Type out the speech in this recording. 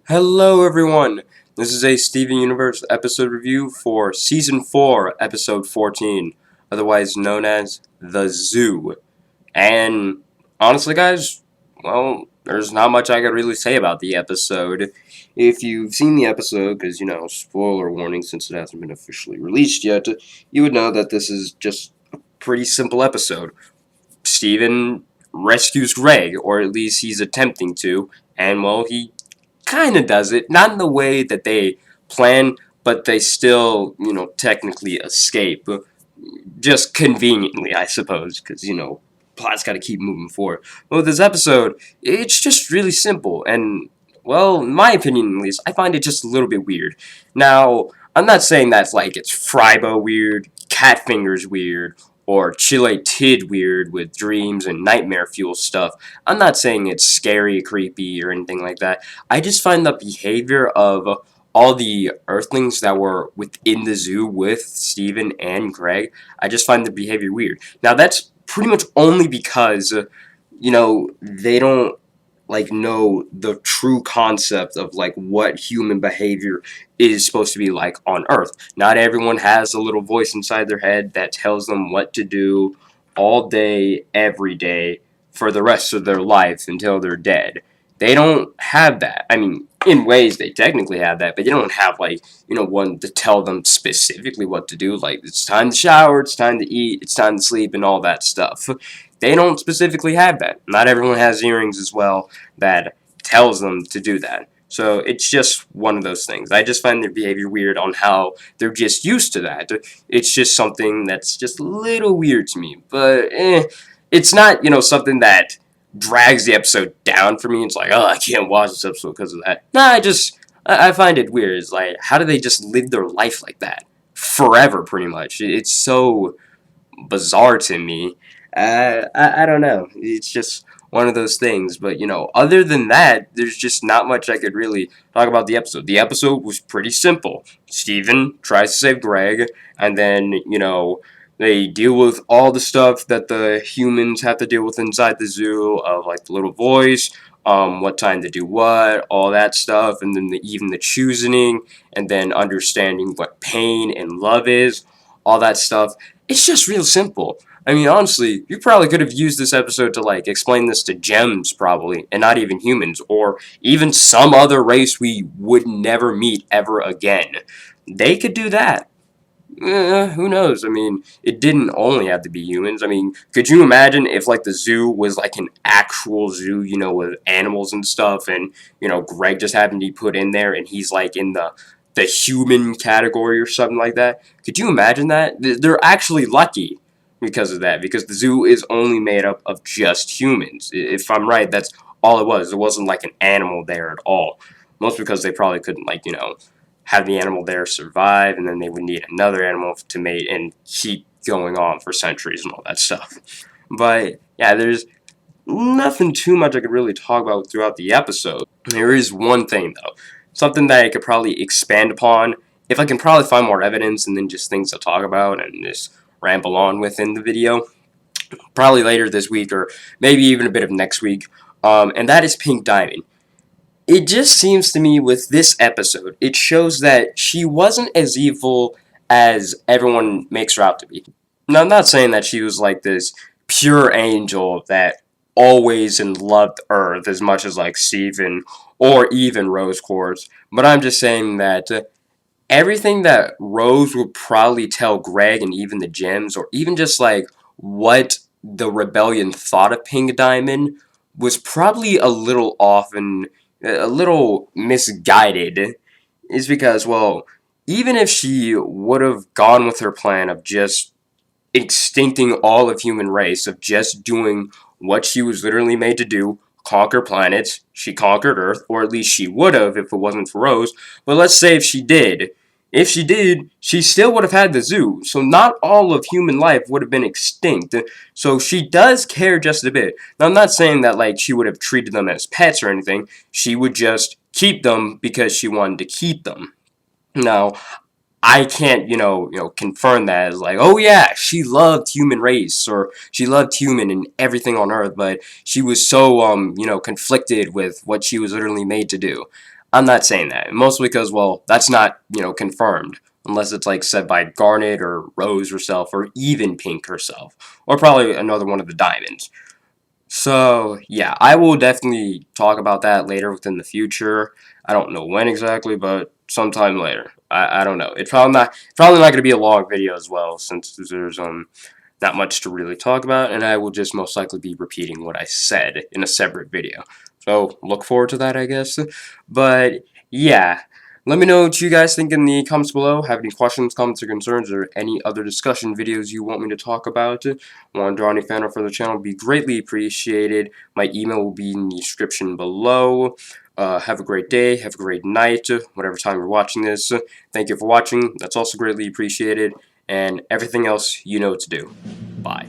Hello everyone! This is a Steven Universe episode review for Season 4, Episode 14, otherwise known as The Zoo. And honestly guys, well, there's not much I could really say about the episode. If you've seen the episode, because, spoiler warning since it hasn't been officially released yet, you would know that this is just a pretty simple episode. Steven rescues Greg, or at least he's attempting to, and well, he kind of does it, not in the way that they plan, but they still, technically escape. Just conveniently, I suppose, because, plot's got to keep moving forward. But with this episode, it's just really simple, and, well, in my opinion at least, I find it just a little bit weird. Now, I'm not saying that's like it's Frybo weird, Catfinger's weird, or Chile Tid weird with dreams and nightmare fuel stuff. I'm not saying it's scary, creepy, or anything like that. I just find the behavior of all the Earthlings that were within the zoo with Steven and Greg, I just find the behavior weird. Now, that's pretty much only because, they don't know the true concept of what human behavior is supposed to be like on Earth. Not everyone has a little voice inside their head that tells them what to do all day, every day, for the rest of their life until they're dead. They don't have that. I mean, in ways they technically have that, but they don't have one to tell them specifically what to do. Like, it's time to shower, it's time to eat, it's time to sleep, and all that stuff. They don't specifically have that. Not everyone has earrings as well that tells them to do that. So it's just one of those things. I just find their behavior weird on how they're just used to that. It's just something that's just a little weird to me. But it's not, something that drags the episode down for me. It's like, oh, I can't watch this episode because of that. Nah, I find it weird. It's like, how do they just live their life like that? Forever, pretty much. It's so bizarre to me. I don't know. It's just one of those things. But, other than that, there's just not much I could really talk about the episode. The episode was pretty simple. Steven tries to save Greg, and then, they deal with all the stuff that the humans have to deal with inside the zoo, of like the little voice, what time to do what, all that stuff, and then even the choosing, and then understanding what pain and love is, all that stuff. It's just real simple. I mean, honestly, you probably could have used this episode to, explain this to gems, probably, and not even humans, or even some other race we would never meet ever again. They could do that. Who knows? I mean, it didn't only have to be humans. I mean, could you imagine if, the zoo was, an actual zoo, with animals and stuff, and, Greg just happened to be put in there, and he's, in the human category or something like that? Could you imagine that? They're actually lucky because of that, because the zoo is only made up of just humans. If I'm right, that's all it was. There wasn't, an animal there at all. Most because they probably couldn't, have the animal there survive, and then they would need another animal to mate and keep going on for centuries and all that stuff. But yeah, there's nothing too much I could really talk about throughout the episode. There is one thing though, something that I could probably expand upon if I can probably find more evidence and then just things to talk about and just ramble on within the video. Probably later this week or maybe even a bit of next week. And that is Pink Diamond. It just seems to me with this episode, it shows that she wasn't as evil as everyone makes her out to be. Now, I'm not saying that she was like this pure angel that always loved Earth as much as Steven or even Rose Quartz, but I'm just saying that everything that Rose would probably tell Greg and even the Gems, or even just what the rebellion thought of Pink Diamond, was probably a little off and a little misguided, is because, well, even if she would have gone with her plan of just extincting all of human race, of just doing what she was literally made to do, conquer planets, she conquered Earth, or at least she would have if it wasn't for Rose, but let's say if she did, she still would have had the zoo, so not all of human life would have been extinct, so she does care just a bit. Now, I'm not saying that, she would have treated them as pets or anything, she would just keep them because she wanted to keep them. Now, I can't, confirm that as oh yeah, she loved human race, or she loved human and everything on Earth, but she was so, conflicted with what she was literally made to do. I'm not saying that. Mostly because, well, that's not, confirmed. Unless it's, like, said by Garnet or Rose herself or even Pink herself. Or probably another one of the Diamonds. So, yeah, I will definitely talk about that later within the future. I don't know when exactly, but sometime later. I don't know. It's probably not going to be a long video as well, since there's not much to really talk about, and I will just most likely be repeating what I said in a separate video. So, look forward to that, I guess. But, yeah. Let me know what you guys think in the comments below. Have any questions, comments, or concerns, or any other discussion videos you want me to talk about. Want to draw any fan art for the channel, be greatly appreciated. My email will be in the description below. Have a great day, have a great night, whatever time you're watching this. Thank you for watching. That's also greatly appreciated. And everything else, you know what to do. Bye.